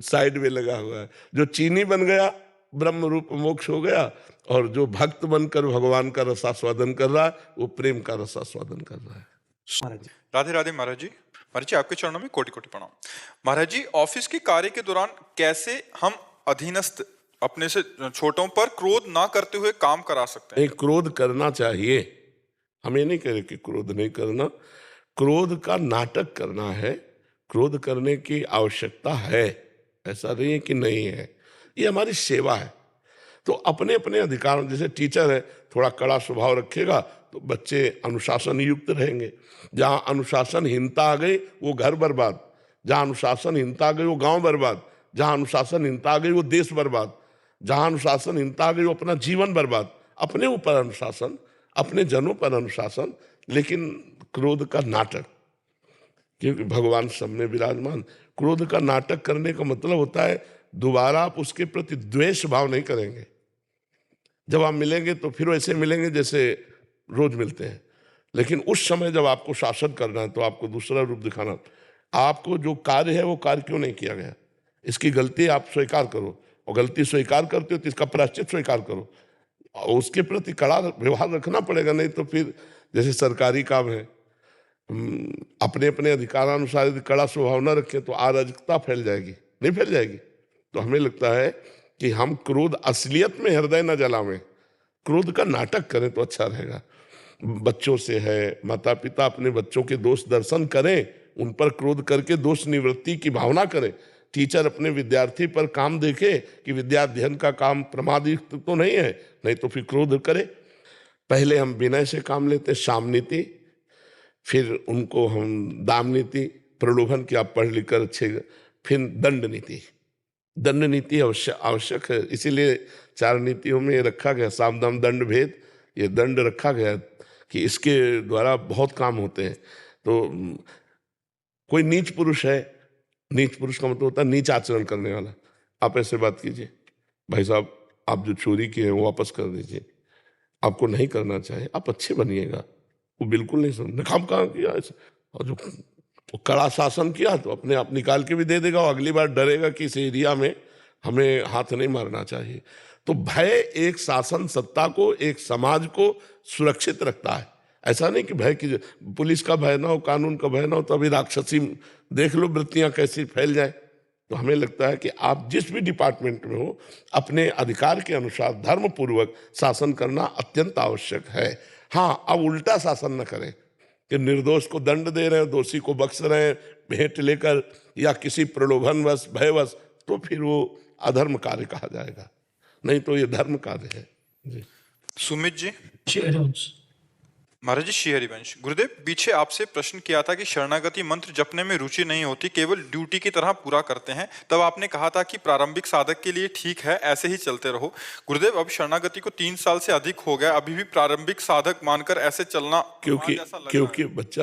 Side में लगा हुआ है। जो चीनी बन गया ब्रह्म रूप मोक्ष हो गया, और जो भक्त बनकर भगवान का रसास्वादन कर रहा है वो प्रेम का रसास्वादन कर रहा है। महाराज जी। राधे राधे महाराज जी। महाराज जी आपके चरणों में कोटि कोटि प्रणाम। महाराज जी, ऑफिस के कार्य के दौरान कैसे हम अधीनस्थ अपने से छोटों पर क्रोध ना करते हुए काम करा सकते हैं? नहीं, क्रोध करना चाहिए, हमें नहीं कहे कि क्रोध नहीं करना। क्रोध का नाटक करना है, क्रोध करने की आवश्यकता है, ऐसा नहीं है कि नहीं है, ये हमारी सेवा है। तो अपने अपने अधिकार, जैसे टीचर है थोड़ा कड़ा स्वभाव रखेगा तो बच्चे अनुशासन युक्त रहेंगे। जहाँ अनुशासनहीनता आ गई वो घर बर्बाद, जहाँ अनुशासनहीनता आ गई वो गांव बर्बाद, जहाँ अनुशासनहीनता आ गई वो देश बर्बाद, जहाँ अनुशासनहीनता आ गई वो अपना जीवन बर्बाद। अपने ऊपर अनुशासन, अपने जनों पर अनुशासन, लेकिन क्रोध का नाटक, क्योंकि भगवान सब में विराजमान। क्रोध का नाटक करने का मतलब होता है दोबारा आप उसके प्रति द्वेष भाव नहीं करेंगे। जब आप मिलेंगे तो फिर वैसे मिलेंगे जैसे रोज मिलते हैं, लेकिन उस समय जब आपको शासन करना है तो आपको दूसरा रूप दिखाना। आपको जो कार्य है वो कार्य क्यों नहीं किया गया, इसकी गलती आप स्वीकार करो, और गलती स्वीकार करते हो तो इसका प्रायश्चित स्वीकार करो, और उसके प्रति कड़ा व्यवहार रखना पड़ेगा। नहीं तो फिर जैसे सरकारी काम है, अपने अपने अधिकारानुसार यदि कड़ा स्वभाव न रखें तो अराजकता फैल जाएगी, नहीं फैल जाएगी। तो हमें लगता है कि हम क्रोध असलियत में हृदय न जलावें, क्रोध का नाटक करें तो अच्छा रहेगा। बच्चों से है, माता पिता अपने बच्चों के दोष दर्शन करें, उन पर क्रोध करके दोष निवृत्ति की भावना करें। टीचर अपने विद्यार्थी पर काम देखे कि विद्याध्ययन का काम प्रमादयुक्त तो नहीं है, नहीं तो फिर क्रोध करे। पहले हम विनय से काम लेते, साम नीति, फिर उनको हम दाम नीति, प्रलोभन की आप पढ़ लिख कर अच्छे, फिर दंड नीति। दंड नीति आवश्यक है, इसीलिए 4 नीतियों में रखा गया, साम दाम दंड भेद, ये दंड रखा गया कि इसके द्वारा बहुत काम होते हैं। तो कोई नीच पुरुष है, नीच पुरुष का मतलब होता है नीच आचरण करने वाला, आप ऐसे बात कीजिए, भाई साहब आप जो चोरी किए हैं वो वापस कर दीजिए, आपको नहीं करना चाहिए, आप अच्छे बनिएगा। वो बिल्कुल नहीं सुन, काम कहाँ किया ऐसा, और जो कड़ा शासन किया तो अपने आप निकाल के भी दे देगा, और अगली बार डरेगा कि इस एरिया में हमें हाथ नहीं मारना चाहिए। तो भय एक शासन सत्ता को, एक समाज को सुरक्षित रखता है। ऐसा नहीं कि भय की, पुलिस का भय ना हो, कानून का भय ना हो, तो अभी राक्षसी देख लो वृत्तियां कैसी फैल जाए। तो हमें लगता है कि आप जिस भी डिपार्टमेंट में हो, अपने अधिकार के अनुसार धर्मपूर्वक शासन करना अत्यंत आवश्यक है। हाँ, अब उल्टा शासन न करें कि निर्दोष को दंड दे रहे हैं, दोषी को बख्श रहे हैं भेंट लेकर या किसी प्रलोभनवश भयवश, तो फिर वो अधर्म कार्य कहा जाएगा, नहीं तो ये धर्म कार्य है जी। सुमित जी। श्री हरिवंश। महाराज जी, श्री हरिवंश। गुरुदेव, पीछे आपसे प्रश्न किया था कि शरणागति मंत्र जपने में रुचि नहीं होती, केवल ड्यूटी की तरह पूरा करते हैं। तब आपने कहा था कि प्रारंभिक साधक के लिए ठीक है, ऐसे ही चलते रहो। गुरुदेव, अब शरणागति को 3 साल से अधिक हो गया, अभी भी प्रारंभिक साधक मानकर ऐसे चलना क्योंकि बच्चा